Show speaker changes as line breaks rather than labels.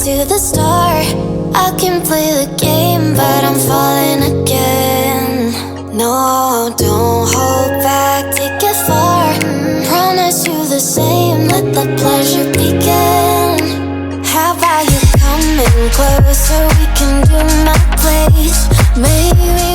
to the start. I can play the game, but I'm falling again. No, don't hold back, take it far. Promise you the same, let the pleasure begin. How about you coming closer, we can do my place. Maybe